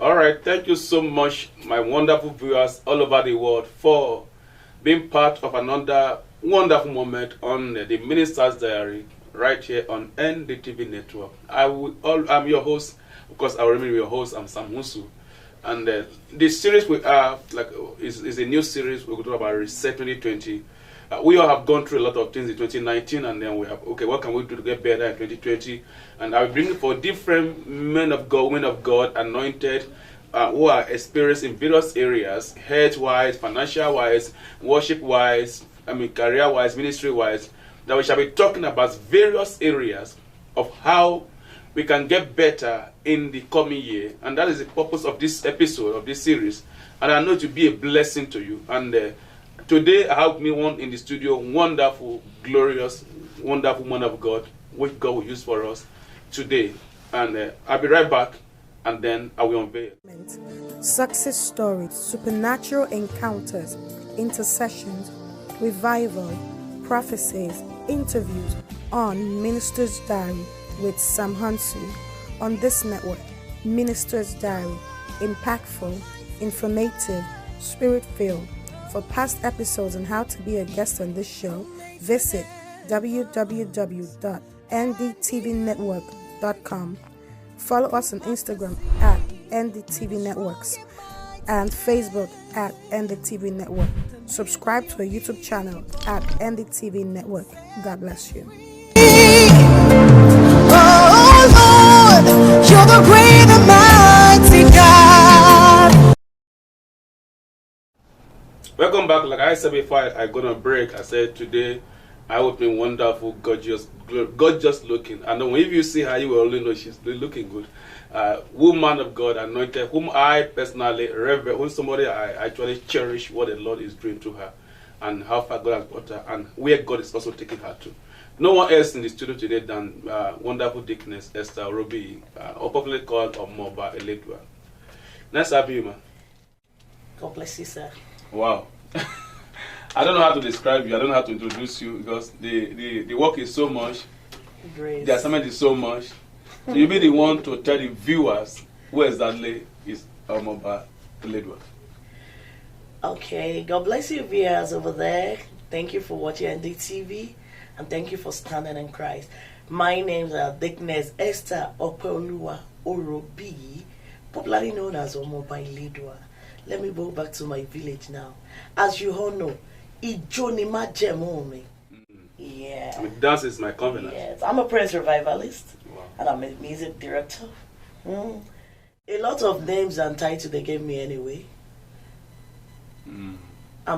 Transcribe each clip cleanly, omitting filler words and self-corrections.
All right, thank you so much, my wonderful viewers all over the world, for being part of another wonderful moment on the Minister's Diary right here on NDTV Network. I'm your host, of course, I remember your host, I'm Sam Hunsu. And the series we have is a new series. We're going to talk about Reset 2020. We all have gone through a lot of things in 2019, and then we have, okay, what can we do to get better in 2020? And I'll bring for different men of God, women of God, anointed, who are experienced in various areas, health-wise, financial-wise, worship-wise, career-wise, ministry-wise, that we shall be talking about various areas of how we can get better in the coming year. And that is the purpose of this episode, of this series. And I know it will be a blessing to you. And today, I have me one in the studio, wonderful, glorious, wonderful man of God, which God will use for us today. And I'll be right back, and then I will unveil. Success stories, supernatural encounters, intercessions, revival, prophecies, interviews on Minister's Diary with Sam Hunsu on this network. Minister's Diary, impactful, informative, spirit-filled. For past episodes on how to be a guest on this show, visit www.ndtvnetwork.com. Follow us on Instagram at NDTV Networks and Facebook at NDTV Network. Subscribe to our YouTube channel at NDTV Network. God bless you. Oh Lord, you're the great and mighty God. Welcome back. Like I said before I got on break, I said today I would be wonderful, gorgeous looking. And then if you see her, you will only know she's looking good. Woman of God, anointed, whom I personally revere, when somebody I actually cherish what the Lord is doing to her and how far God has brought her and where God is also taking her to. No one else in the studio today than wonderful Deaconess Esther Robi, or popularly called Omoba Eledua. Nice to have you, man. God bless you, sir. Wow. I don't know how to describe you. I don't know how to introduce you because the work is so much. Grace. The assignment is so much. So you'll be the one to tell the viewers who exactly is Omoba Eledua. Okay. God bless you, viewers over there. Thank you for watching NDTV. And thank you for standing in Christ. My name is Deaconess Esther Opolua Orobi, popularly known as Omoba Eledua. Let me go back to my village now. As you all know, Ijoni Majemome. Yeah. Dance is my covenant. Yes, I'm a praise revivalist. Wow. And I'm a music director. A lot of names and titles they gave me anyway. I'm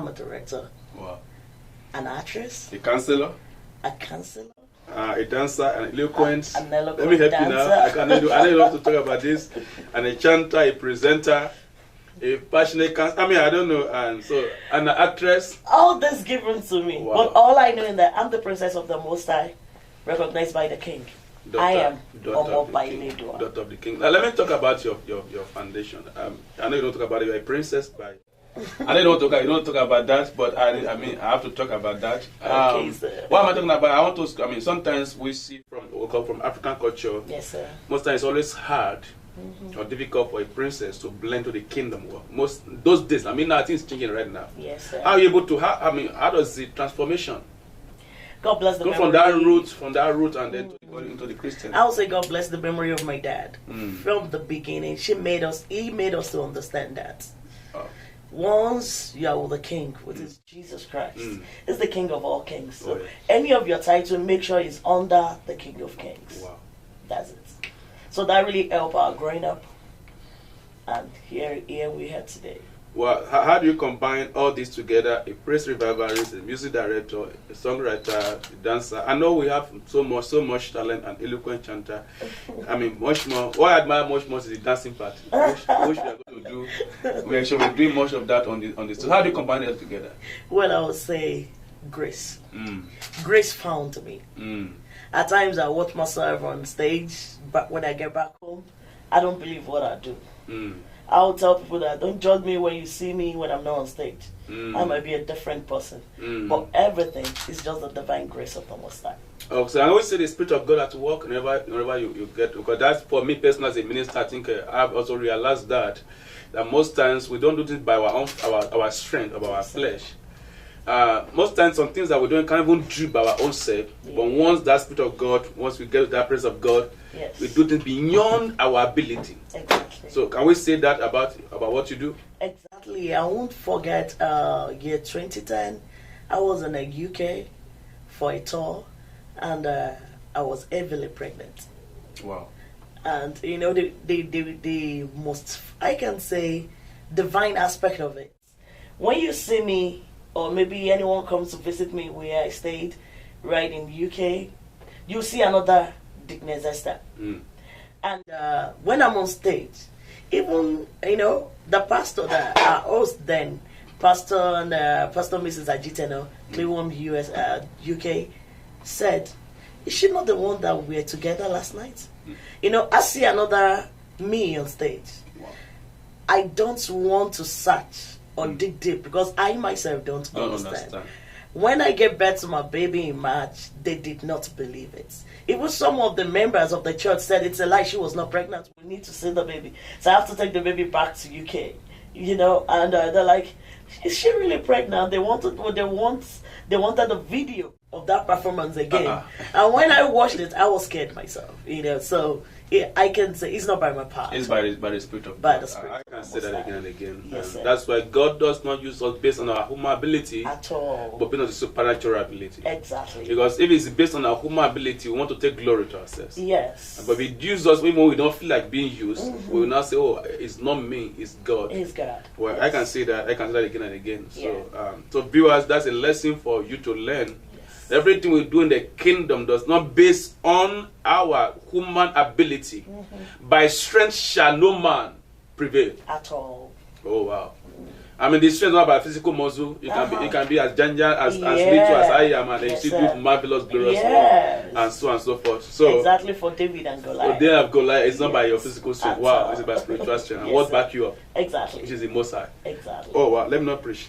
a director. Wow. An actress. A counselor. A counselor. A dancer, an eloquent. An eloquent Let me help dancer. you now. I know you love to talk about this. And a chanter, a presenter, a passionate counselor. I don't know. And so, an actress. All this given to me. Wow. But all I know is that I'm the princess of the Most High, recognized by the King. I am Omoba Eledua. Daughter of the King. Now, let me talk about your foundation. I know you don't talk about it. You're a princess by. I know you don't talk about that, but I have to talk about that. Okay, sir. What am I talking about? I want to. Sometimes we see from African culture. Yes, sir. Most times it's always hard or difficult for a princess to blend to the kingdom. Most those days. Now things changing right now. Yes, sir. How are you able to? How does the transformation God bless the go memory. from that root, and then into the Christian? I would say God bless the memory of my dad. From the beginning, he made us to understand that. Once you are with the King, which is Jesus Christ, is the King of all kings. So any of your title, make sure it's under the King of Kings. Wow. That's it. So that really helped our growing up. And here we are today. Well, how do you combine all this together? A praise revivalist, a music director, a songwriter, a dancer. I know we have so much talent, and eloquent chanter. Much more. What I admire much more is the dancing part, which we are going to do. We should be doing much of that on this. So how do you combine it together? Well, I would say grace. Grace found me. At times I watch myself on stage, but when I get back home, I don't believe what I do. I'll tell people that don't judge me when you see me when I'm not on stage. I might be a different person. But everything is just the divine grace of the Most High. Oh, so I always say the Spirit of God at work whenever you get, because that's for me personally as a minister. I think I've also realized that most times we don't do this by our own our strength of our flesh. Most times some things that we don't can't even do by our own self. Yeah. But once that Spirit of God, once we get that presence of God, yes, we do things beyond our ability. Exactly. So can we say that about what you do? Exactly. I won't forget year 2010. I was in the UK for a tour, and I was heavily pregnant. Wow. And you know the most, I can say, divine aspect of it. When you see me, or maybe anyone comes to visit me where I stayed, right in the UK, you see another Dickness Esther. Mm. And when I'm on stage, even, you know, the pastor that our host then, Pastor Mrs. Ajiteno, Cleveland, UK, said, is she not the one that we were together last night? Mm. You know, I see another me on stage. Wow. I don't want to search or dig deep because I myself don't understand. When I gave birth to my baby in March, they did not believe it. Even some of the members of the church said it's a lie, she was not pregnant. We need to see the baby. So I have to take the baby back to UK. You know, and they're like, is she really pregnant? They wanted a video of that performance again. And when I watched it, I was scared myself. You know, so yeah, I can say it's not by my power. It's by the Spirit of God. By the Spirit. I can say that again and again. Yes, that's why God does not use us based on our human ability at all, but based on the supernatural ability. Exactly. Because if it's based on our human ability, we want to take glory to ourselves. Yes. But if it uses us even when we don't feel like being used, we will not say, "Oh, it's not me, it's God." It's God. Well, yes. I can say that again and again. So, yeah. So viewers, that's a lesson for you to learn. Everything we do in the kingdom does not base on our human ability. By strength shall no man prevail. At all. Oh wow. I mean, the strength not by physical muscle. You can be as ginger as little as I am, and you still do marvelous, glorious work, and so on and so forth. So exactly for David and Goliath. For David and Goliath, it's not by your physical strength. Wow, it's by spiritual strength. And what back you up? Exactly. Which is the Most High. Exactly. Oh wow, let me not preach.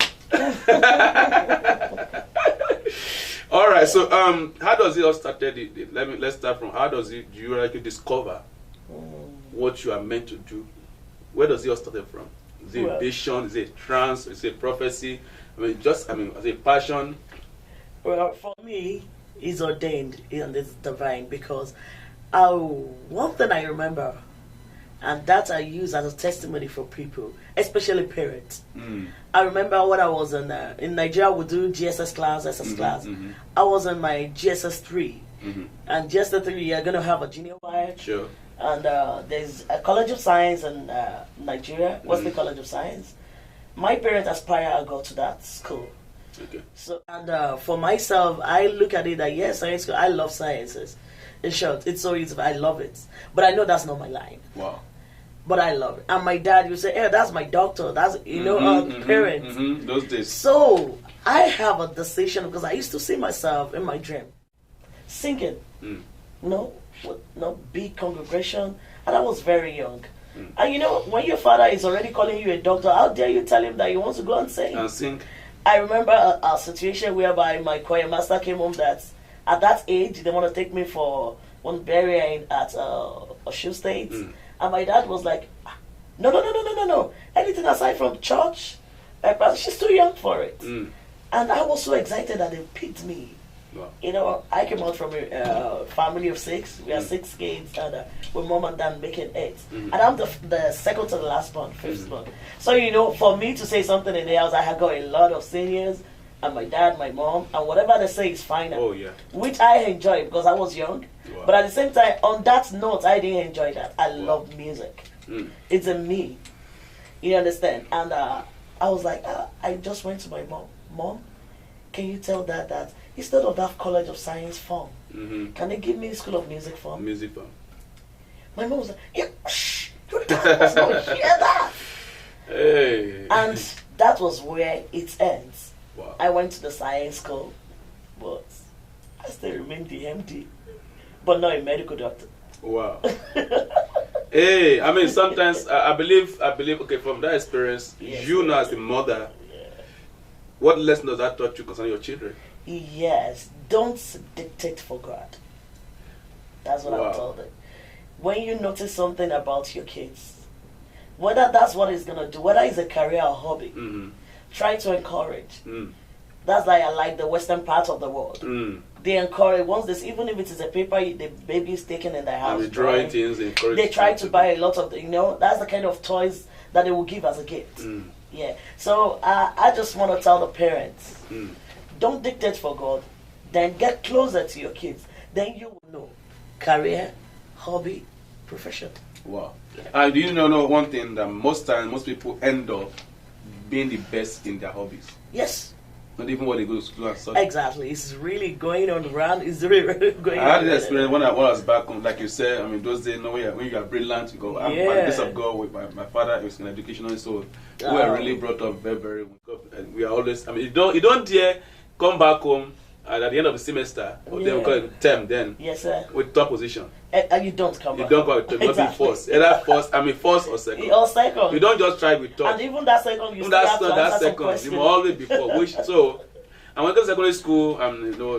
All right, so how does it all started? Let's start from do you like discover what you are meant to do? Where does it all started from? Is it a vision? Is it a trance? Is it a prophecy? Is it a passion? Well, for me, it's ordained and it's divine because one thing I remember, and that I use as a testimony for people, especially parents. I remember when I was in Nigeria, we do GSS class, SS class. I was in my GSS 3. And GSS 3, you're going to have a junior choir. Sure. And there's a College of Science in Nigeria, Wesley College of Science. My parents aspire I go to that school. Okay. So, and for myself, I look at it that, yes, science school, I love sciences. In short, it's so easy, I love it. But I know that's not my line. Wow. But I love it. And my dad would say, hey, that's my doctor. That's, parents. Those days. So I have a decision because I used to see myself in my dream singing. No big congregation. And I was very young. And you know, when your father is already calling you a doctor, how dare you tell him that you want to go and sing? And sing. I remember a situation whereby my choir master came home that at that age, they want to take me for one burial at Oshu State. And my dad was like, no. Anything aside from church, she's too young for it. And I was so excited that they picked me. Wow. You know, I came out from a family of 6. We are 6 kids, and with mom and dad making 8. And I'm the second to the last one, fifth one. So, you know, for me to say something in the house, I had got a lot of seniors, and my dad, my mom, and whatever they say is fine. Oh, yeah. Which I enjoy because I was young. Wow. But at the same time, on that note, I didn't enjoy that. I love music. It's in me. You understand? And I was like, I just went to my mom. Mom, can you tell Dad that instead of that College of Science form, can they give me School of Music form? Music form. My mom was like, yeah, shh, your dad does not hear that. Hey. And that was where it ends. Wow. I went to the science school, but I still remained the MD, but not a medical doctor. Wow. Hey, I mean, sometimes I believe, okay, from that experience, you know as a mother, what lesson does that taught you concerning your children? Yes, don't dictate for God. That's what I'm told. When you notice something about your kids, whether that's what it's gonna do, whether it's a career or hobby, try to encourage. That's why I like the western part of the world. They encourage, once this, even if it is a paper the baby is taking in their house, drawing things, they try to buy a lot of, that's the kind of toys that they will give as a gift. Yeah. So I just want to tell the parents, don't dictate for God, then get closer to your kids. Then you will know career, hobby, profession. Wow. Do you know one thing, that most times most people end up being the best in their hobbies? Yes. Not even when they go to school and study. Exactly. It's really going on around. It's really going on. I had this experience when I was back home, like you said, I mean, those days, when you are brilliant, you go, I'm by the grace of God, with my father was in education, so we were really brought up very, very, and we are always, I mean, you don't dare come back home at the end of the semester, or then we call it term then, yes, sir, with top position. And you don't come back. You don't come back, exactly. Not be first. Either first or second. Or second. You don't just try with top. And even that second, you still have to answer some questions. You must always be first. And when I go to secondary school,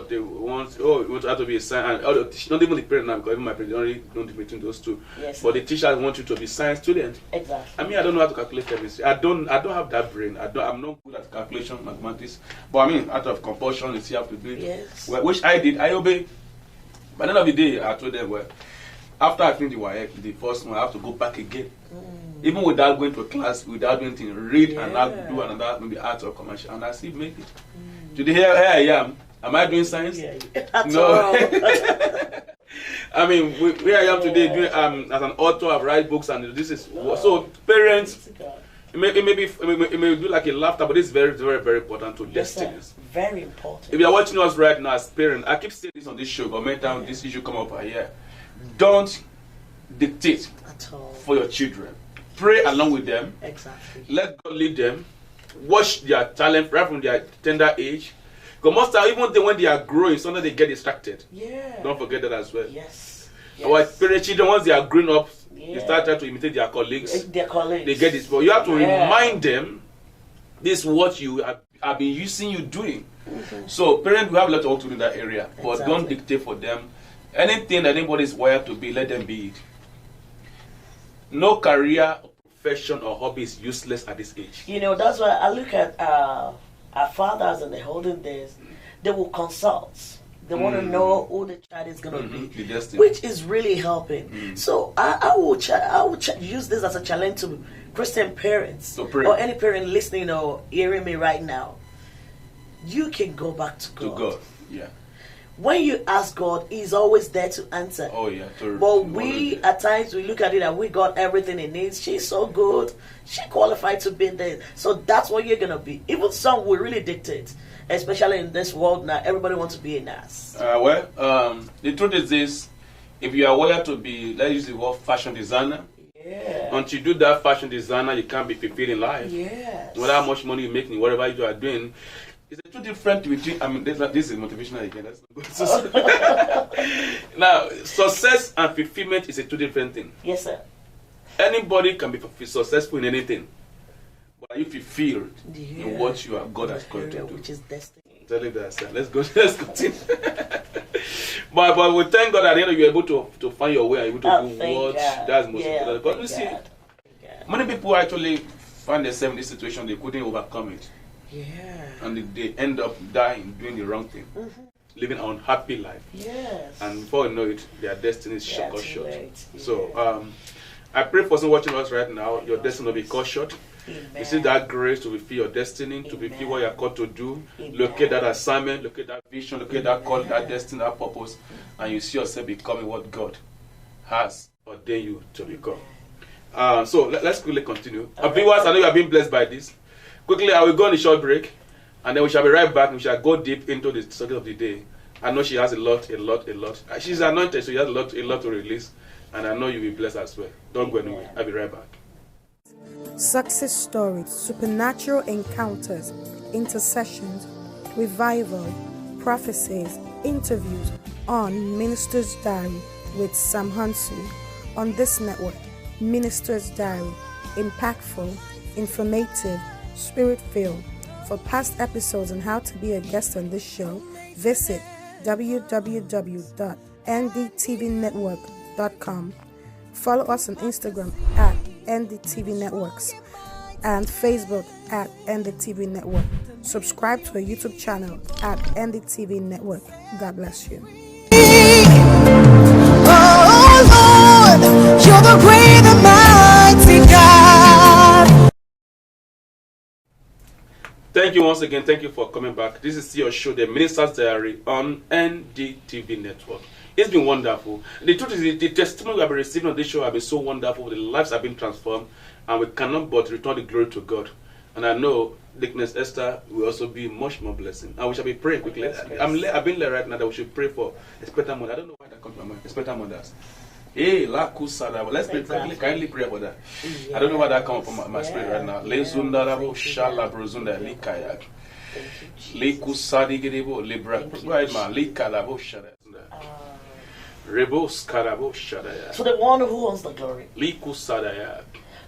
they want you have to be a science, and not even the parent now, because even my parents don't between those two. Yes, but the teachers want you to be science student. Exactly. I mean, I don't know how to calculate chemistry. I don't have that brain. I'm not good at calculation, mathematics. But I mean, out of compulsion, you see, have to do it. Yes. Well, which I did. I obeyed. By the end of the day, I told them, well, after I finished the WAEC, the first one, I have to go back again. Even without going to a class, without doing anything, read and not do another, maybe art or commercial, and I still make it. Today, here I am. Am I doing science? No. I mean, where I am today, doing, as an author, I write books, and this is so. Parents, it may do like a laughter, but it's very, very, very important to destinies. Sir. Very important. If you are watching us right now as parents, I keep saying this on this show, but many times this issue come up here. Don't dictate for your children. Pray along with them. Exactly. Let God lead them. Watch their talent right from their tender age. Because most times, even when they are growing, sometimes they get distracted. Yeah. Don't forget that as well. Yes. Our parents, children, once they are grown up, they start trying to imitate their colleagues. They get this. But you have to remind them, this is what you have been using you doing. So parents, we have a lot of work to do in that area. But don't dictate for them. Anything that anybody is wired to be, let them be it. No career, profession, or hobby is useless at this age. That's why I look at our fathers in the olden days. They will consult. They want to know who the child is going to be, which is really helping. So I will use this as a challenge to Christian parents or any parent listening or hearing me right now. You can go back to God. To God, yeah. When you ask God, He's always there to answer. Oh yeah. But at times we look at it and we got everything He needs. She's so good. She qualified to be there. So that's what you're gonna be. Even some will really dictate, especially in this world now. Everybody wants to be a nurse. The truth is this: if you are wired to be, let's use the word fashion designer. Yeah. Until you do that fashion designer, you can't be fulfilled in life. Yes. No matter how much money you make in whatever you are doing. It's too different between, I mean, this is motivational again. That's not good. Now, success and fulfillment is a two different thing. Yes, sir. Anybody can be successful in anything, but if you feel in what you are God has called to do, which is destiny. Tell him that, sir. Let's continue. but we thank God at the end you're able to find your way, and able to do what that's most important. But you see, many people actually find themselves in this situation, they couldn't overcome it. Yeah. And they end up dying, doing the wrong thing, living an unhappy life. Yes. And before you know it, their destiny is cut short. Yeah. So I pray for someone watching us right now, your destiny will be cut short. Amen. You see that grace to fulfill your destiny, to fulfill what you are called to do. Amen. Locate that assignment, locate that vision, locate that call, that destiny, that purpose, and you see yourself becoming what God has ordained you to become. So let's quickly continue. Viewers, I know you have been blessed by this. Quickly, I will go on a short break, and then we shall be right back. We shall go deep into the subject of the day. I know she has a lot. She's anointed, so she has a lot to release, and I know you'll be blessed as well. Don't go anywhere. I'll be right back. Success stories, supernatural encounters, intercessions, revival, prophecies, interviews on Minister's Diary with Sam Hunsu on this network. Minister's Diary, impactful, informative, spirit-filled. For past episodes on how to be a guest on this show, visit www.ndtvnetwork.com. Follow us on Instagram at NDTV Networks and Facebook at NDTV Network. Subscribe to our YouTube channel at NDTV Network. God bless you. Oh Lord, you're the great and mighty God. Thank you once again. Thank you for coming back. This is your show, The Minister's Diary, on NDTV Network. It's been wonderful. The truth is, the testimony we have been receiving on this show have been so wonderful. The lives have been transformed, and we cannot but return the glory to God. And I know Dickness Esther will also be much more blessing. And we shall be praying quickly. I've been led right now that we should pray for expectant mothers. I don't know why that comes to my mind. Expectant mothers. Hey, la kusada. Let's pray. Kindly pray for that. I don't know why that comes from my spirit right now. Le zundarabo shala brozunda likayak. Le kusadi gedebo libra. Right man. Likalabo shada. Rebo skarabo shada. To the one who owns the glory. Likusadaya.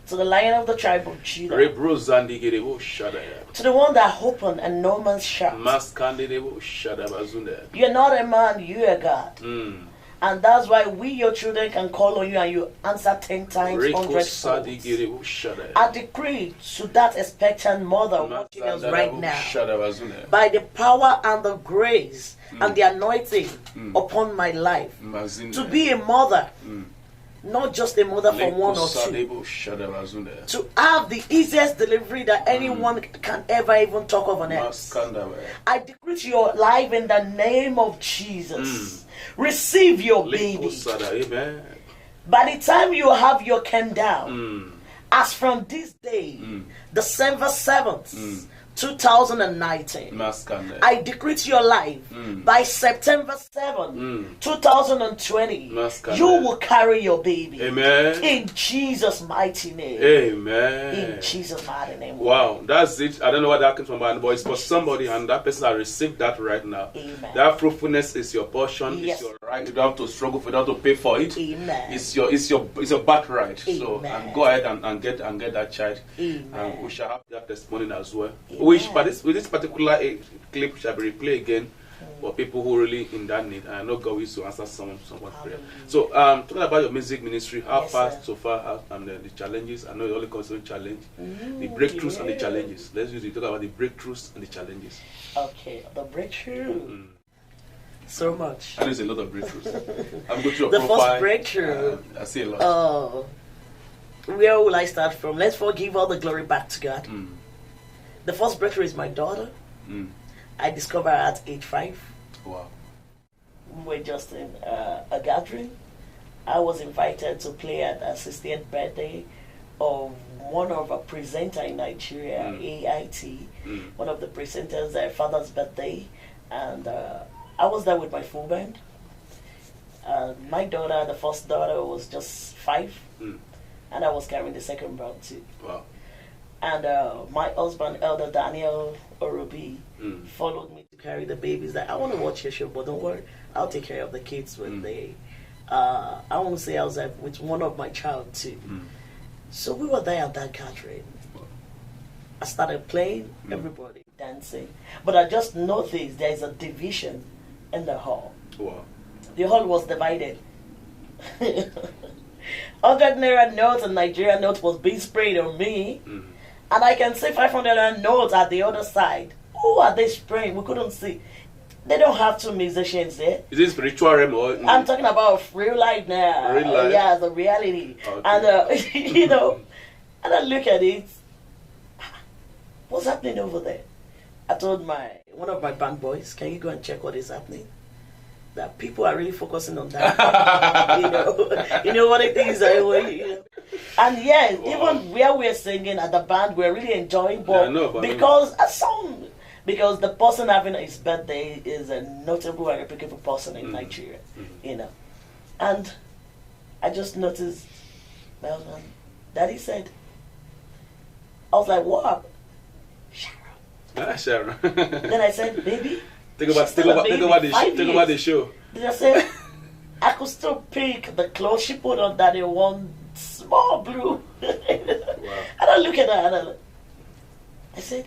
To the Lion of the tribe of Judah. Rebro zandi gedebo shada. To the one that opened and no man shut. Maskande debo shada bazunda. You're not a man, you are God. And that's why we, your children, can call on you and you answer 10 times, 100 folds. I decree to that expectant mother watching us right now, by the power and the grace and the anointing upon my life, to be a mother, not just a mother for one or two, to have the easiest delivery that anyone can ever even talk of on earth. I decree to your life in the name of Jesus. Receive your baby. Amen. By the time you have your countdown, as from this day, December 7th, 2019, I decree to your life, by September 7th, 2020, you will carry your baby. Amen. In Jesus' mighty name. Amen. In Jesus' mighty name. Wow, that's it. I don't know where that came from, but it's for somebody, and that person has received that right now. Amen. That fruitfulness is your portion. Yes. It's your right. You don't have to struggle for that to pay for it. Amen. It's your birthright. So Amen. go ahead and get that child. Amen. And we shall have that testimony as well. Amen. Which, but with this particular clip shall be replayed again for people who are really in that need. And I know God will to answer someone's prayer. So, talking about your music ministry, how Yes, far sir. so far, and the challenges. I know you only consider challenge, the breakthroughs and the challenges. Let's use it. Talk about the breakthroughs and the challenges. Okay, the breakthrough. So much. I know it's a lot of breakthroughs. I'm going through your The profile. first breakthrough. I see a lot. Where will I start from? Let's give all the glory back to God. The first breakthrough is my daughter. I discovered her at age 5. Wow. We were just in a gathering. I was invited to play at the 60th birthday of one of a presenter in Nigeria, AIT, one of the presenters, their father's birthday. And I was there with my full band. My daughter, the first daughter, was just 5. And I was carrying the second brand too. Wow. And my husband, Elder Daniel Orobi, followed me to carry the babies. Like, I want to watch your show, but don't worry, I'll take care of the kids when they. I want to say I was with one of my child too. So we were there at that gathering. I started playing, everybody dancing, but I just noticed there is a division in the hall. Wow. The hall was divided. 100 Naira notes and Nigerian notes was being sprayed on me. And I can see 500 Naira notes at the other side. Who are they spraying? We couldn't see. They don't have 2 musicians there. Is this spiritual realm or? I'm talking about real life now. Real life? Yeah, the reality. Okay. And, and I look at it. What's happening over there? I told one of my band boys, can you go and check what is happening? That people are really focusing on that. you know what it is. And yes, even where we're singing at the band, we're really enjoying. But because because the person having his birthday is a notable and reputable person in Nigeria, and I just noticed my husband. Daddy said, I was like, what? Sharon. Then I said, baby. Think about the show. Then I said, I could still pick the clothes she put on Daddy one small blue. Wow. And I look at her and I said,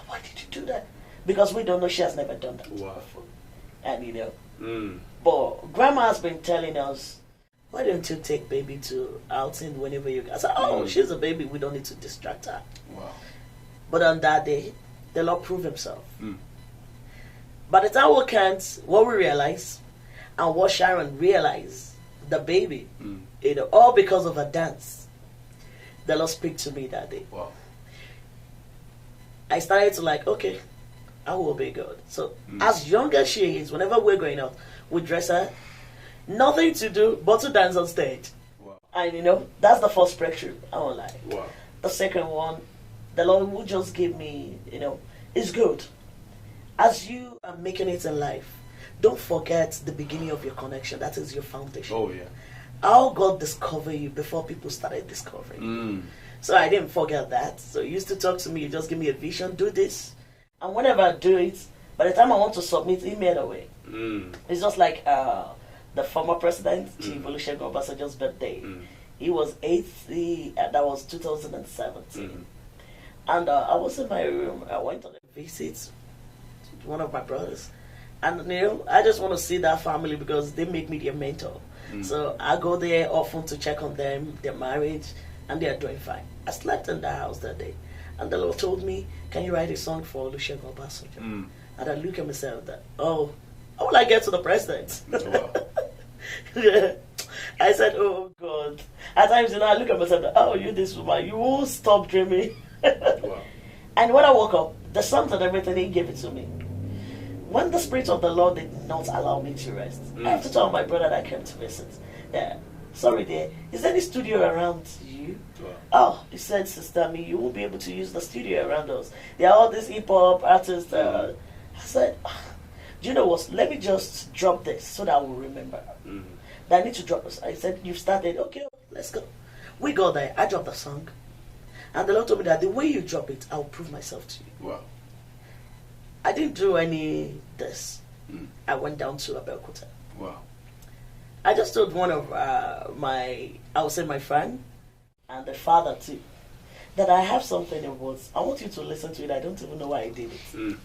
why did you do that? Because we don't know, she has never done that before. And but grandma has been telling us, why don't you take baby to outing whenever you guys? I said, she's a baby, we don't need to distract her. Wow. But on that day, the Lord proved himself. By the time we can't, what we realize, and what Sharon realized, the baby, all because of a dance, the Lord speak to me that day. Wow. I started to okay, I will obey God. So as young as she is, whenever we're going out, we dress her, nothing to do but to dance on stage. Wow. And that's the first breakthrough. I won't lie. Wow. The second one, the Lord will just give me, it's good. As you are making it in life, don't forget the beginning of your connection. That is your foundation. Oh, yeah. How God discovered you before people started discovering. So I didn't forget that. So you used to talk to me, you just give me a vision, do this. And whenever I do it, by the time I want to submit, email away. It's just like the former president, Chief Olusegun Obasanjo's birthday. He was 80, that was 2017. And I was in my room. I went on a visit to one of my brothers. And I just want to see that family because they make me their mentor. So I go there often to check on them, their marriage, and they are doing fine. I slept in the house that day. And the Lord told me, can you write a song for Olusegun Obasanjo? And I look at myself that, how will I get to the president? Wow. I said, oh God. At times, I look at myself that, you this woman, you won't stop dreaming. Wow. And when I woke up, the songs and everything, he gave it to me. When the Spirit of the Lord did not allow me to rest, I have to tell my brother that came to visit. Sorry dear, is there any studio around you? Wow. He said, Sister Me, you won't be able to use the studio around us. There are all these hip-hop artists. I said, do you know what? Let me just drop this so that I will remember. That I need to drop this. I said, you've started. Okay, let's go. We go there. I dropped the song. And the Lord told me that the way you drop it, I'll prove myself to you. Wow. I didn't do any this. I went down to Abeokuta. Wow. I just told one of my friend, and the father too, that I have something in words. I want you to listen to it. I don't even know why I did it.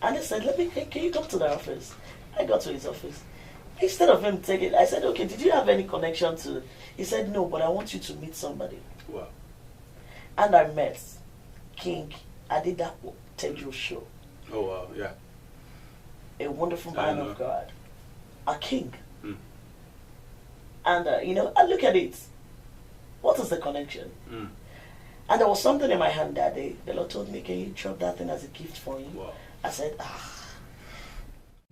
And he said, can you come to the office? I got to his office. Instead of him taking it, I said, okay, did you have any connection to? He said, no, but I want you to meet somebody. Wow. And I met King. I did that Tedro show. Oh, wow, yeah. A wonderful man of God. A king. And, I look at it. What is the connection? And there was something in my hand that day. The Lord told me, can you drop that thing as a gift for you? Wow. I said,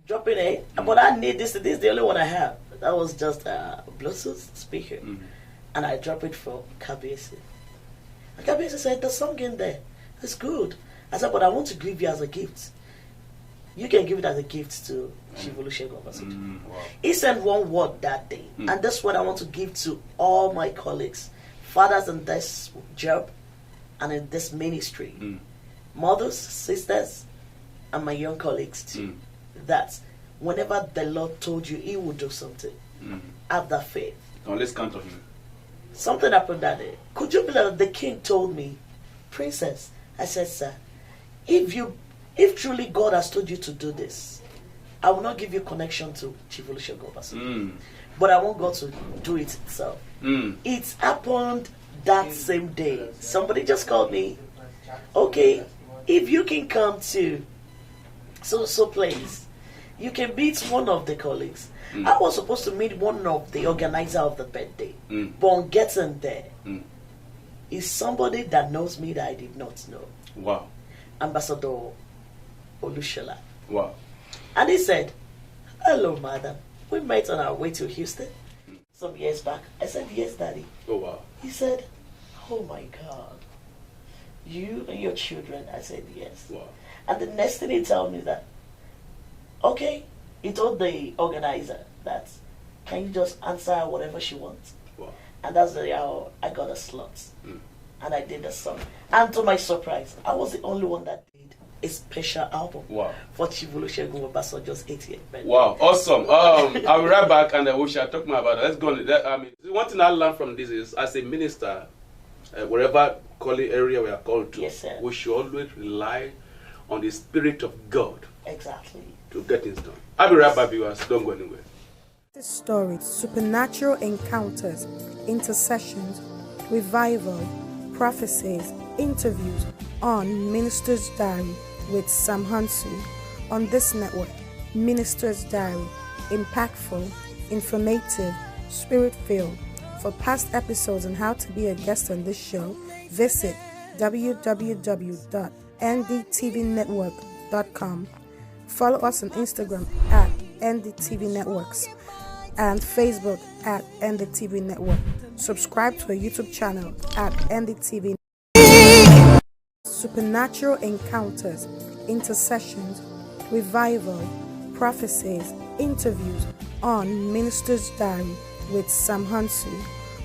dropping it. But I need this. This is the only one I have. That was just a Bluetooth speaker. And I dropped it for KBC. And KBC said, the song in there. It's good. I said, but I want to give you as a gift. You can give it as a gift to Chief Olusegun Obasanjo. Wow. He sent one word that day. And that's what I want to give to all my colleagues. Fathers in this job and in this ministry. Mothers, sisters, and my young colleagues too. That whenever the Lord told you He will do something, have that faith. Now let's count on Him. Something happened that day. Could you believe that the king told me, Princess, I said, sir, if truly God has told you to do this, I will not give you connection to Chief Olusegun Obasanjo. But I want God to do it itself. It happened that same day. Somebody just called me. Okay, if you can come to so place, you can meet one of the colleagues. I was supposed to meet one of the organizer of the birthday. But on getting there, is somebody that knows me that I did not know. Wow. Ambassador Olushola. Wow. And he said, hello, madam. We met on our way to Houston some years back. I said, yes, daddy. Oh, wow. He said, oh my God. You and your children? I said, yes. Wow. And the next thing he told me that, okay, he told the organizer that, can you just answer whatever she wants? Wow. And that's how I got a slot. And I did the song. And to my surprise, I was the only one that did a special album for Chief Olusegun Obasanjo's 80th birthday. Wow, awesome. I'll be right back and we shall talk more about it. Let's go on. One thing I learned from this is, as a minister, wherever calling area we are called to, yes, sir, we should always rely on the Spirit of God. Exactly. To to get things done. I'll be right back, viewers. Don't go anywhere. This story, supernatural encounters, intercessions, revival, prophecies, interviews on Minister's Diary with Sam Hunsu on this network. Minister's Diary, impactful, informative, spirit-filled. For past episodes and how to be a guest on this show, visit www.ndtvnetwork.com. Follow us on Instagram at NDTV Networks and Facebook at NDTV Network. Subscribe to our YouTube channel at NDTV. Supernatural encounters, intercessions, revival, prophecies, interviews on Minister's Diary with Sam Hunsu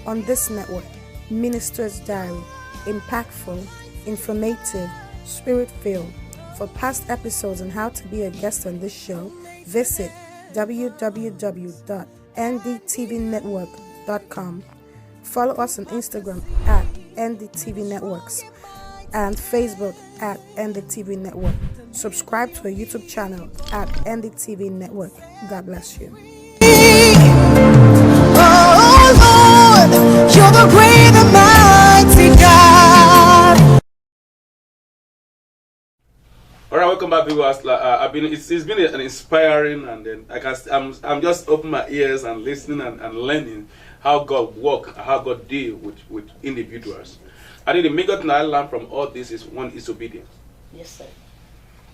on this network. Minister's Diary, impactful, informative, spirit-filled. For past episodes and how to be a guest on this show, visit www.ndtvnetwork.com. Follow us on Instagram at NDTV Networks and Facebook at NDTV Network. Subscribe to our YouTube channel at NDTV Network. God bless you. Oh Lord, you're the great and mighty God. All right, welcome back, viewers. It's been an inspiring, and then I'm just opening my ears and listening and learning how God works, how God deals with individuals. I think the major thing I learned from all this is one is obedience. Yes, sir.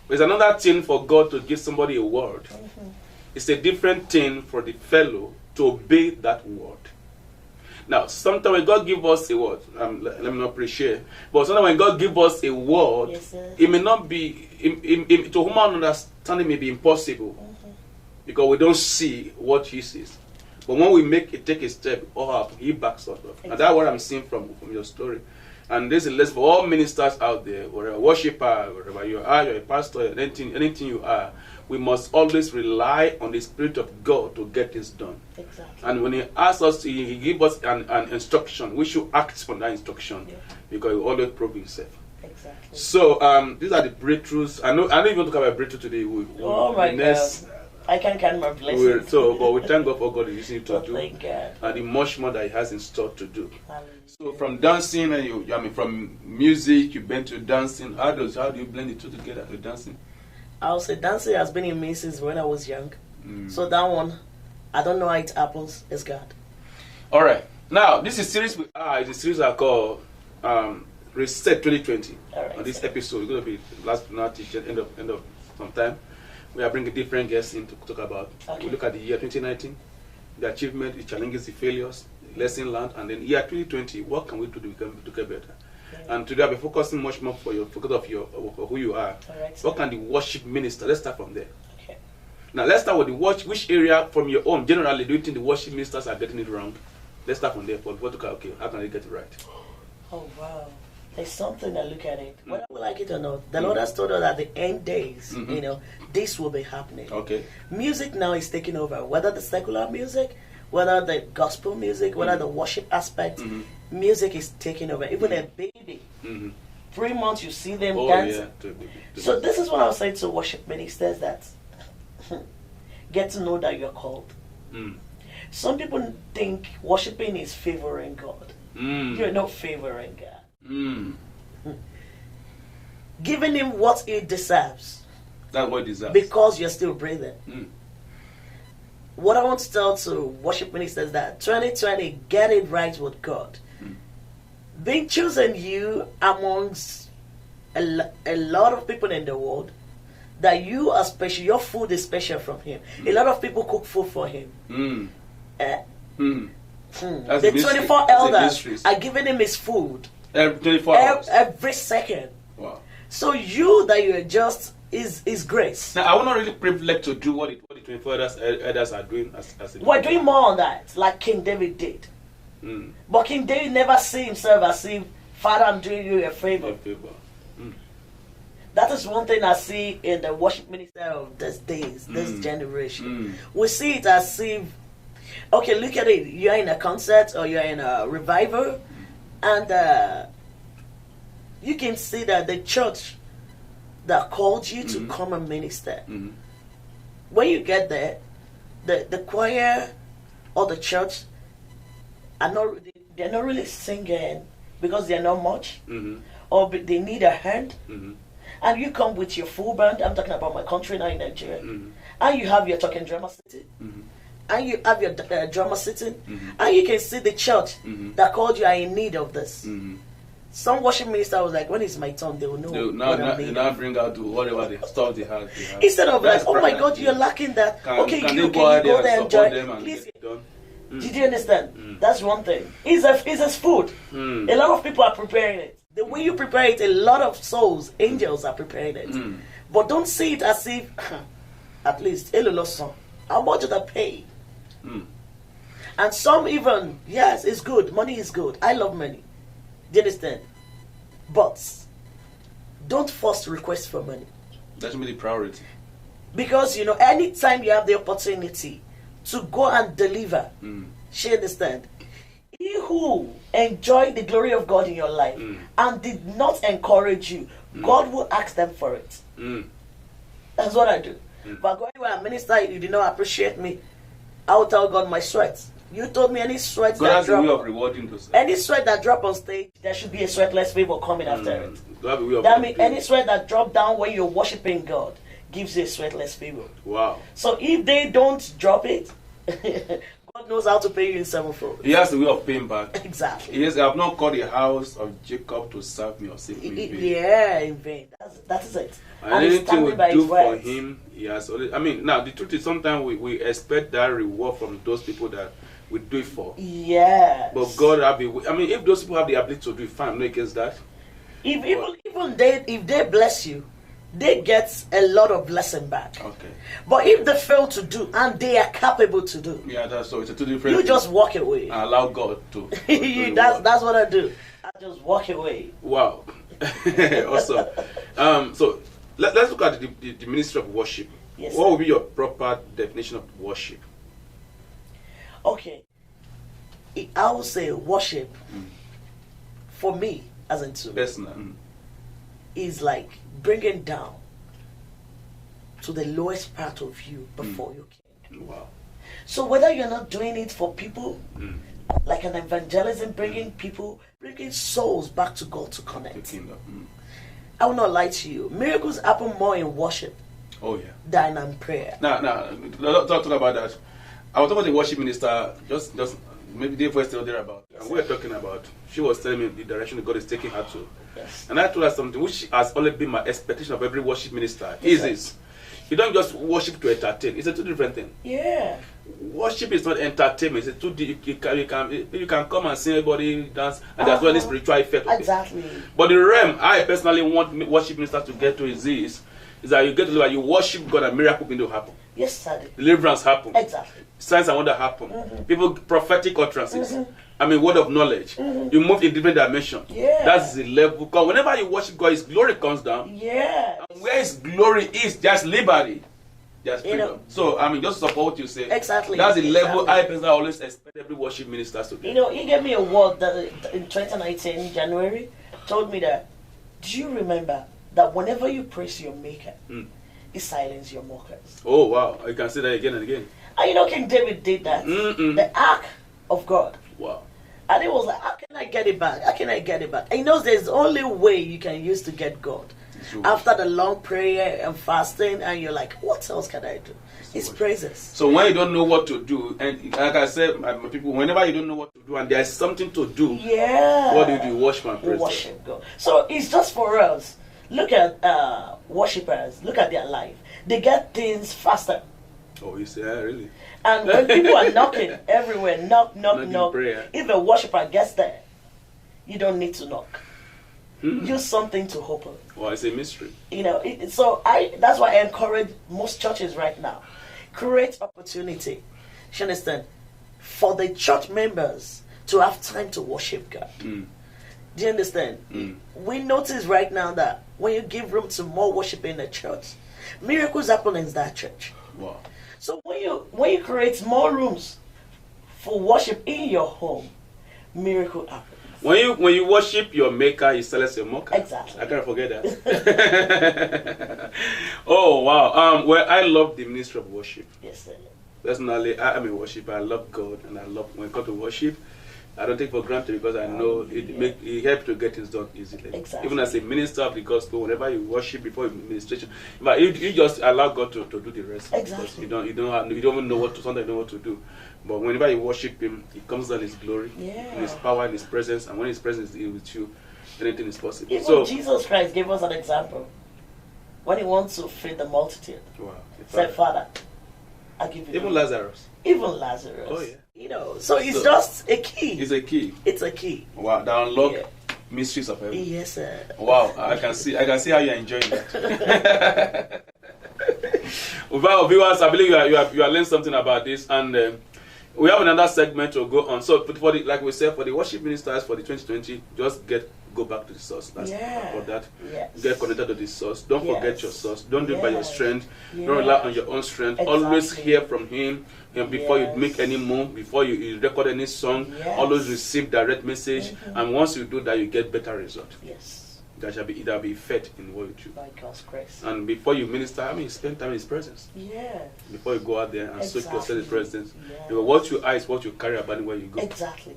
There's another thing for God to give somebody a word. Mm-hmm. It's a different thing for the fellow to obey that word. Now, sometimes when God gives us a word, let me not appreciate, but sometimes when God gives us a word, Yes, sir. it may not be, to human understanding may be impossible, because we don't see what He sees. But when we take a step, He backs us up. And that's what I'm seeing from your story. And this is a lesson for all ministers out there, whether a worshiper, wherever you are, you're a pastor, anything you are, we must always rely on the Spirit of God to get this done. Exactly. And when He asks us, He gives us an instruction, we should act on that instruction, because He will always prove Himself. Exactly. So these are the breakthroughs. I know you want to talk about breakthrough today. Oh my God. I can't count my blessings. But we thank God for God is using it to do, thank God. and the much more that He has in store to do. Hallelujah. So from dancing, from music, you've been to dancing. How do you blend the two together with dancing? I'll say dancing has been in me since when I was young. So that one, I don't know how it happens. It's God. All right. Now this is series is a series I call Reset 2020. All right, on this sir. episode, it's going to be last not teacher end of some time. We are bringing different guests in to talk about. Okay. We look at the year 2019, the achievement, the challenges, the failures, the lesson learned, and then year 2020. What can we do to get better? Yeah. And today I'll be focusing much more for who you are. All right, sir. What can the worship minister? Let's start from there. Okay. Now let's start with the which area from your own generally do you think the worship ministers are getting it wrong? Let's start from there. Okay, how can they get it right? Oh wow. There's something I look at it. Whether we like it or not, the Lord has told us that the end days, this will be happening. Okay. Music now is taking over. Whether the secular music, whether the gospel music, whether the worship aspect, music is taking over. Even a baby, 3 months you see them dance. Yeah. So this is what I was saying to worship ministers, that get to know that you're called. Some people think worshiping is favoring God. You're not favoring God. Giving Him what He deserves. That's what He deserves. Because you're still breathing. What I want to tell to worship ministers that 2020, get it right with God. Being chosen you amongst a lot of people in the world, that you are special, your food is special from Him. A lot of people cook food for Him. The 24 elders are giving Him His food. Every 24 hours. Every second. Wow. So you that you're just is grace. Now, I was not really privileged to do what the 24 elders are doing as a We're doing more on that, like King David did. But King David never see himself as if, Father, I'm doing you a favor. That is one thing I see in the worship ministry of these days, this generation. We see it as if, okay, look at it. You're in a concert or you're in a revival, and you can see that the church that called you to come and minister, when you get there, the choir or the church they're not really singing because they're not much, or they need a hand. And you come with your full band. I'm talking about my country now in Nigeria, and you have your talking drummer sitting, and you have your drummer sitting, and you can see the church that called you are in need of this. Some worship minister was like, when it's my turn, they will know. They now bring out whatever the stuff they have. Instead of like, oh my God, you're lacking that. Okay, can you go there and enjoy them? Please. Did you understand? That's one thing. It's a food. A lot of people are preparing it. The way you prepare it, a lot of souls, angels are preparing it. But don't see it as if, at least, how much did I pay? And some even, yes, it's good. Money is good. I love money. Do you understand? But don't force request for money. That should be the priority. Because, anytime you have the opportunity to go and deliver, she understand. He who enjoyed the glory of God in your life and did not encourage you, God will ask them for it. That's what I do. But going where I minister, you did not appreciate me, I will tell God my sweat. You told me any sweat God has a way of rewarding those. Any sweat that drop on stage, there should be a sweatless favor coming after it. God have a way of that means any sweat that drop down when you're worshiping God gives you a sweatless favor. Wow. So if they don't drop it, God knows how to pay you in sevenfold. He has a way of paying back. Exactly. He has, I have not called the house of Jacob to serve me or save me in vain. Yeah, in vain. That is it. And anything we do for him, he has already. I mean, now the truth is sometimes we expect that reward from those people that we do it for. Yes. But God have a way. I mean, if those people have the ability to do it, fine, I'm not against that. If they bless you, they get a lot of blessing back. Okay. But if they fail to do and they are capable to do, that's so it's a two different. You just walk away. And allow God to. That's what I do. I just walk away. Wow. Awesome. So let's look at the ministry of worship. Yes. What would be your proper definition of worship? Okay. I would say worship for me as in personal is like bringing down to the lowest part of you before you came. Wow. So whether you're not doing it for people, like an evangelism, bringing souls back to God to connect. I will not lie to you. Miracles happen more in worship than in prayer. Now, talk about that. I was talking to the worship minister just maybe day first or there about. And we were talking about. She was telling me the direction that God is taking her to. Yes. And I told her something which has always been my expectation of every worship minister. Is this? You don't just worship to entertain. It's a two different thing. Yeah. Worship is not entertainment. It's a two. You can come and sing, everybody dance, and there's no spiritual effect. Exactly. But the realm I personally want worship ministers to get to is this: is that you get to live, you worship God and miracle begin to happen. Yes, sir. Deliverance happen. Exactly. Signs and wonder happen. People prophetic utterances. I mean, word of knowledge. You move in different dimensions. Yeah. That's the level. Because whenever you worship God, His glory comes down. Yeah. And where His glory is, there's liberty. There's freedom. So, I mean, just support what you say. Exactly. That's the level I personally always expect every worship minister to do. He gave me a word that in 2019, January, told me that, do you remember that whenever you praise your Maker, He silences your mockers? Oh, wow. You can say that again and again. And King David did that. The ark of God. Wow. And he was like, how can I get it back? How can I get it back? And he knows there's only way you can use to get God. After the long prayer and fasting, and you're like, what else can I do? His praises. So when you don't know what to do, and like I said, my people, whenever you don't know what to do and there's something to do, what do? Worship and praise. Worship God. So it's just for us. Look at worshippers. Look at their life. They get things faster. Oh, you say, really? And when people are knocking everywhere, knock. Prayer. If a worshiper gets there, you don't need to knock. Use something to open. Well, it's a mystery. That's why I encourage most churches right now. Create opportunity. You understand? For the church members to have time to worship God. Do you understand? We notice right now that when you give room to more worship in the church, miracles happen in that church. Wow. So when you create more rooms for worship in your home, miracle happens. When you worship your maker, you silence your mocker. Exactly. I can't forget that. Oh wow. Well, I love the ministry of worship. Yes, sir. Personally, I am a worshiper. I love God, and I love when it comes to worship. I don't take for granted because I know it helps to get things done easily. Exactly. Even as a minister of the gospel, whenever you worship before administration, but you just allow God to do the rest. Exactly. Because you don't even know what to, sometimes you know what to do. But whenever you worship Him, it comes down His glory, in His power, in His presence, and when His presence is with you, anything is possible. Even So Jesus Christ gave us an example when He wants to feed the multitude. wow, Said, Father, I give you. even Lazarus. Even Lazarus. Oh yeah. You know, so it's just a key. It's a key. It's a key. Wow, that unlock mysteries of heaven. Yes, sir. Wow, I can see how you're enjoying that. Well, viewers, I believe you are learning something about this, and we have another segment to go on. So, for the, like we said, for the worship ministers for the 2020, just go back to the source. That's for that. Yes. Get connected to the source. Don't forget your source. Don't do it by your strength. Yes. Don't rely on your own strength. Exactly. Always hear from Him. Before you make any move, before you record any song, always receive direct message. And once you do that, you get better result. Yes. There shall be effect in what you do. By God's grace. And before you minister, spend time in His presence. Yes. Before you go out there and soak yourself in His presence. Yes. Because what you are is what you carry about where you go. Exactly.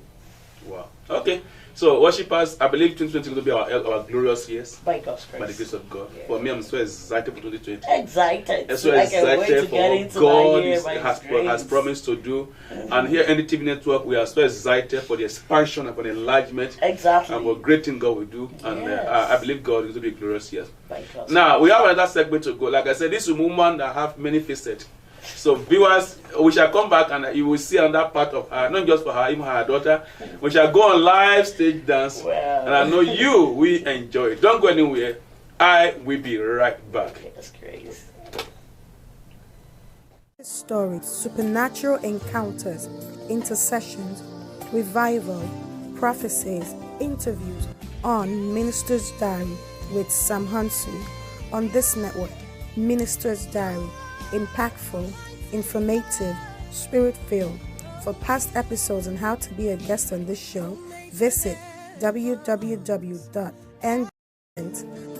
Wow. Okay. So, worshippers, I believe 2020 is going to be our glorious years. By God's grace. By the grace of God. Yeah. For me, I'm so excited for 2020. Excited. I'm so I can't wait excited to for get what into God that year has promised to do. And here in the TV network, we are so excited for the expansion and for the enlargement. Exactly. And what great thing God will do. And I believe God is going to be glorious years. By God's Now, we have another segment to go. Like I said, this is a woman that have many faces. So viewers, we shall come back and you will see another part of her, not just for her, even her daughter. We shall go on live stage dance. Wow. And I know you will enjoy it. Don't go anywhere. I will be right back. Okay, that's great. Stories, supernatural encounters, intercessions, revival, prophecies, interviews on Minister's Diary with Sam Hunsu. On this network, Minister's Diary, impactful, informative, spirit-filled. For past episodes and how to be a guest on this show, visit www.end.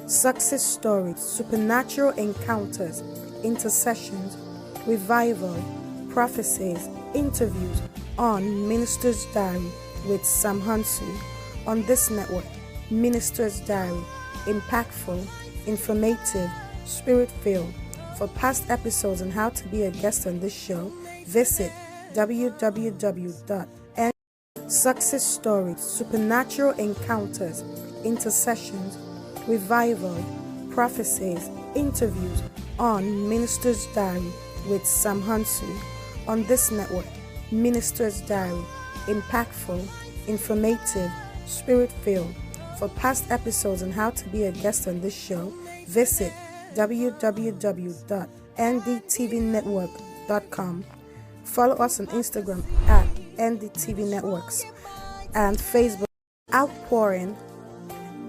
Success stories, supernatural encounters, intercessions, revival, prophecies, interviews on Minister's Diary with Sam Hunsu. On this network, Minister's Diary, impactful, informative, spirit-filled. For past episodes and how to be a guest on this show, visit www.success stories, supernatural encounters, intercessions, revival, prophecies, interviews on Minister's Diary with Sam Hunsu. On this network, Minister's Diary, impactful, informative, spirit-filled. For past episodes and how to be a guest on this show, visit www.ndtvnetwork.com. Follow us on Instagram at ndtvnetworks and Facebook. Outpouring,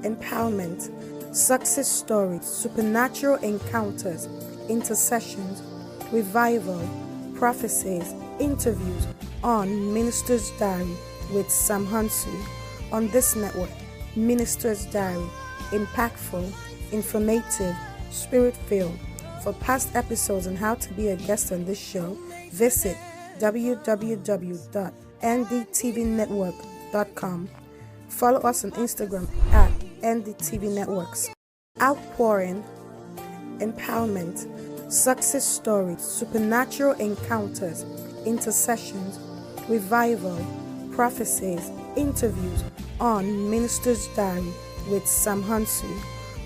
empowerment, success stories, supernatural encounters, intercessions, revival, prophecies, interviews on Minister's Diary with Sam Hunsu. On this network, Minister's Diary, impactful, informative, spirit-filled. For past episodes and how to be a guest on this show, visit www.ndtvnetwork.com. Follow us on Instagram at ndtvnetworks. Outpouring, empowerment, success stories, supernatural encounters, intercessions, revival, prophecies, interviews on Minister's Diary with Sam Hunsu.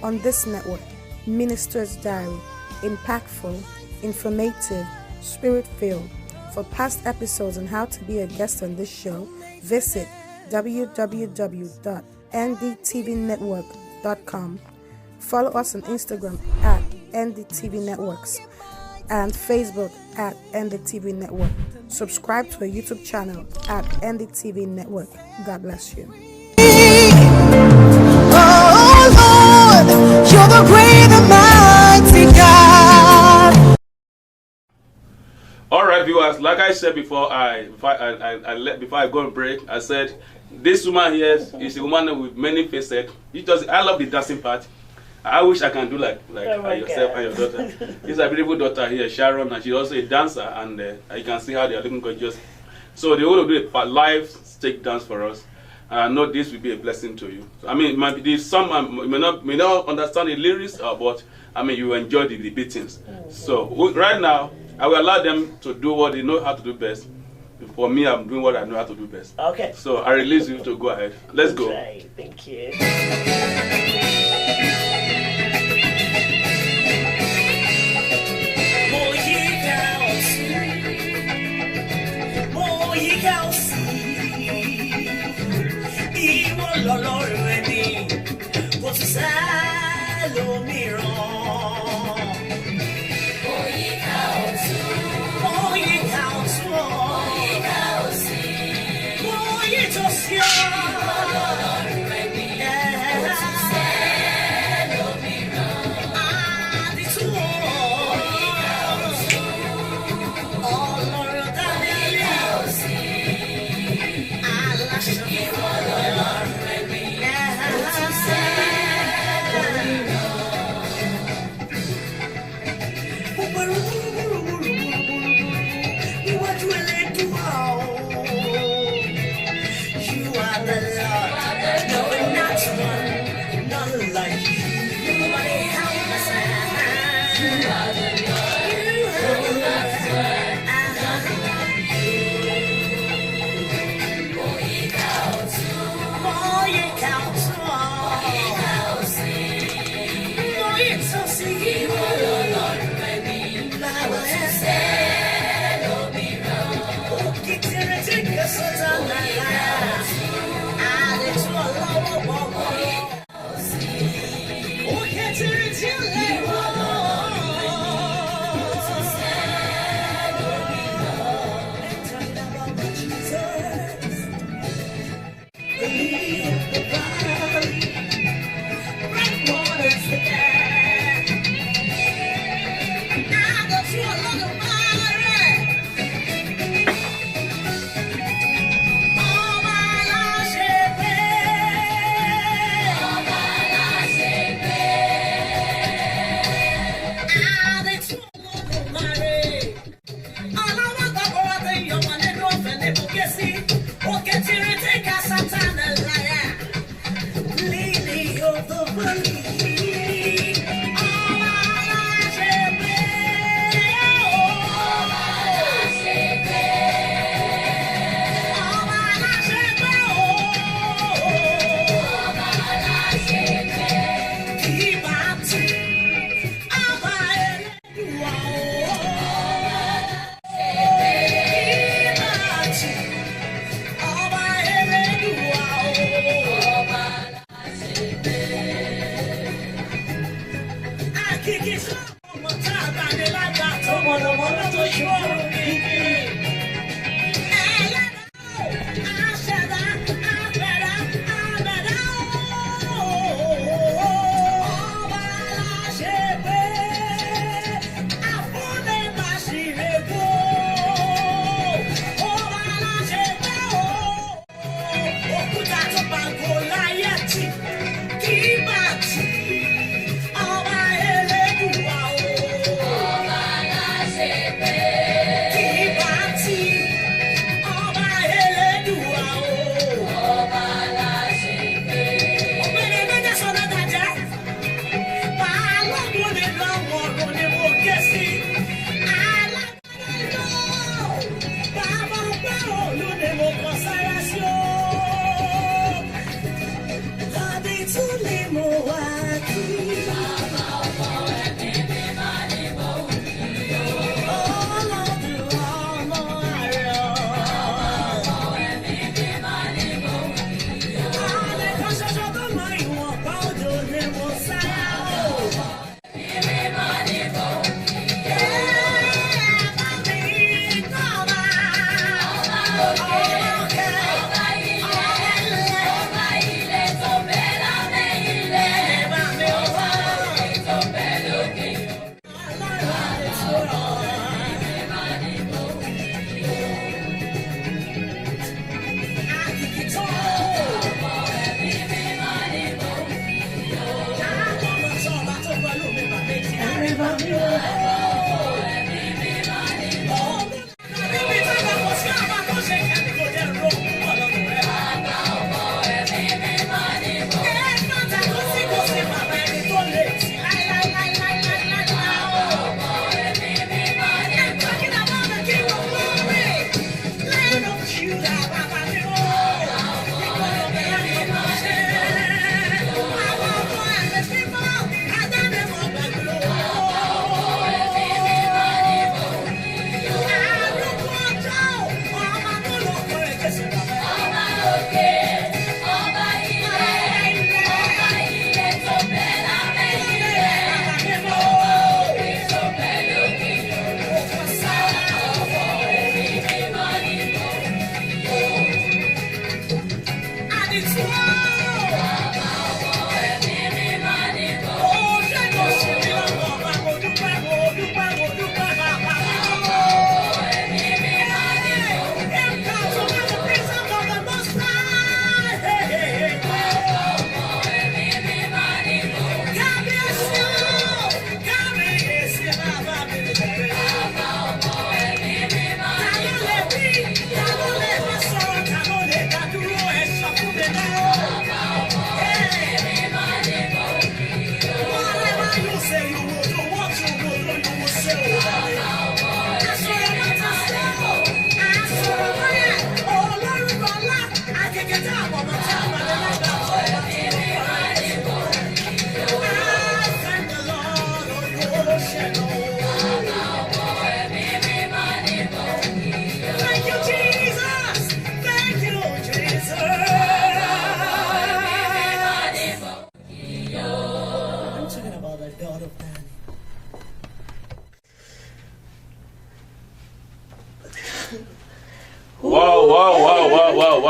On this network, Minister's Diary, impactful, informative, spirit-filled. For past episodes and how to be a guest on this show, visit www.ndtvnetwork.com. Follow us on Instagram at ndtvnetworks and Facebook at ndtv network. Subscribe to our YouTube channel at ndtv network. God bless you. Oh Lord, you're the great and mighty God. All right, viewers. Like I said before I go on break, I said This woman here is a woman with many faces. I love the dancing part. I wish I can do like yourself and your daughter. This is a beautiful daughter here, Sharon, and she's also a dancer, and you can see how they are looking gorgeous. So they want to do a live stage dance for us. And I know this will be a blessing to you. I mean, it might be some may not understand the lyrics, but I mean, you enjoy the beatings. So right now, I will allow them to do what they know how to do best. For me, I'm doing what I know how to do best. Okay. So I release you to go ahead. Let's go. Right. Thank you.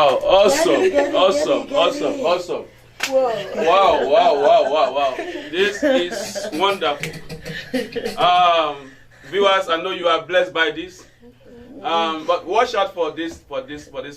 Wow, awesome, Get it. awesome. Wow. This is wonderful. Viewers, I know you are blessed by this. But watch out for this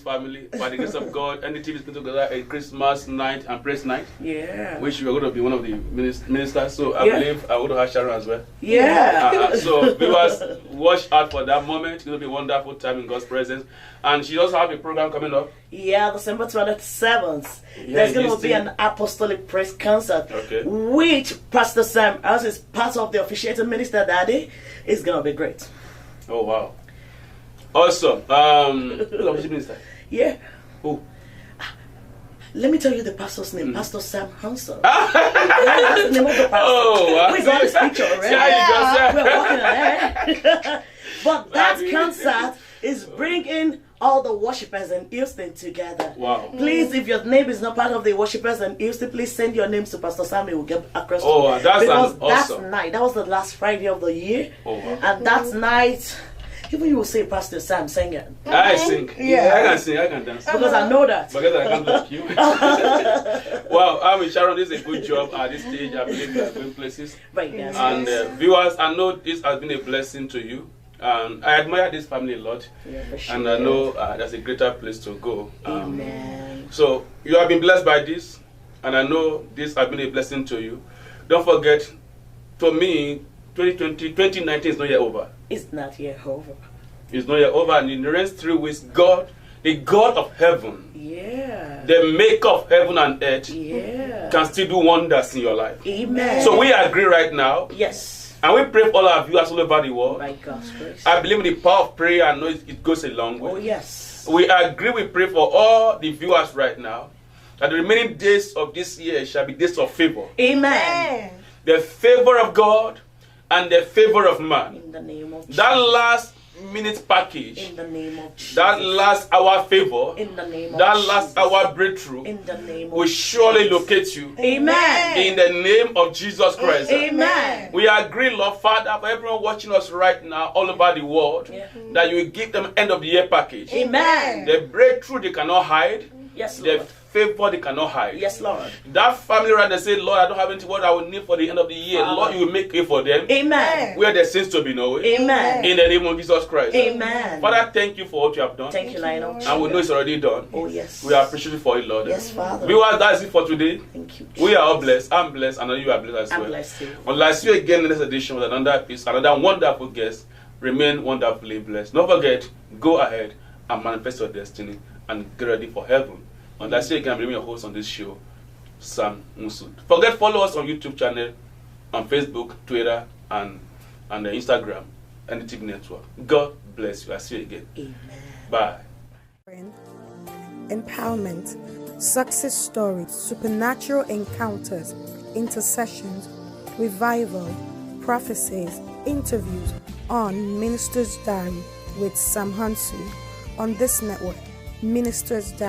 family. By the grace of God, NDTV is going to gather a Christmas night and praise night. Yeah. Which you are going to be one of the ministers. So I believe I would have Sharon as well. Yeah. So viewers, watch out for that moment. It's going to be a wonderful time in God's presence. And she also have a program coming up. Yeah, December 27th. There's going to be an apostolic praise concert. Okay. Which Pastor Sam, as is part of the officiating minister daddy, is going to be great. Oh, wow. Awesome. Who's the official minister? Yeah. Who? Let me tell you the pastor's name, Pastor Sam Hunsu. That's the name of the pastor. Oh, wow. We got his picture already. Yeah. We're working on it. But that concert is bringing all the worshippers in Houston together. Wow. Please, if your name is not part of the worshippers in Houston, please send your names to Pastor Sam. He will get across. Oh, that's because awesome. that was the last Friday of the year. Oh, wow. And that night, even you will say Pastor Sam sing it. I sing. Yeah. I can sing. I can dance. Because I know that. Because I can't like you. Wow, I'm with Sharon. This is a good job at this stage. I believe we are going places. Right, yes. And viewers, I know this has been a blessing to you. And I admire this family a lot. Yeah, for sure. And I know there's a greater place to go. Amen. So you have been blessed by this. And I know this has been a blessing to you. Don't forget, for me, 2019 is not yet over. It's not yet over. It's not yet over. And in the next 3 weeks, God, the God of heaven, Yeah. the maker of heaven and earth, Yeah. can still do wonders in your life. Amen. So we agree right now. Yes. And we pray for all our viewers all over the world. By God's grace. I believe in the power of prayer. I know it goes a long way. Oh, yes. We agree, we pray for all the viewers right now that the remaining days of this year shall be days of favor. Amen. The favor of God and the favor of man. In the name of Jesus. That last minute package, In the name of Jesus. that last hour favor, In the name of that Jesus. last hour breakthrough In the name will of surely Jesus. locate you. Amen. In the name of Jesus Christ. Amen. We agree, Lord Father, for everyone watching us right now all over the world, Yeah. that you will give them end of the year package. Amen. The breakthrough they cannot hide, Yes, the Lord. favor they cannot hide. Yes, Lord. That family right there say, Lord, I don't have anything what I will need for the end of the year. Father. Lord, you will make it for them. Amen. Where there seems to be no way. Amen. In the name of Jesus Christ. Amen. Father, thank you for what you have done. Thank you, Lion of And we know it's already done. Oh, yes. We appreciate you for it, Lord. Yes, Father. Viewers, that's it for today. Thank you. We are all blessed. I'm blessed. And I know you are blessed as I'm well. blessed too. Until I see you again in this edition with another piece, another wonderful guest, remain wonderfully blessed. Don't forget, go ahead and manifest your destiny and get ready for heaven. Until I see you again, I'm your host on this show, Sam Hunsu. Forget follow us on YouTube channel, on Facebook, Twitter, and the Instagram, and the TV network. God bless you. I see you again. Amen. Bye. Empowerment, success stories, supernatural encounters, intercessions, revival, prophecies, interviews on Minister's Diary with Sam Hunsu on this network, Minister's Diary.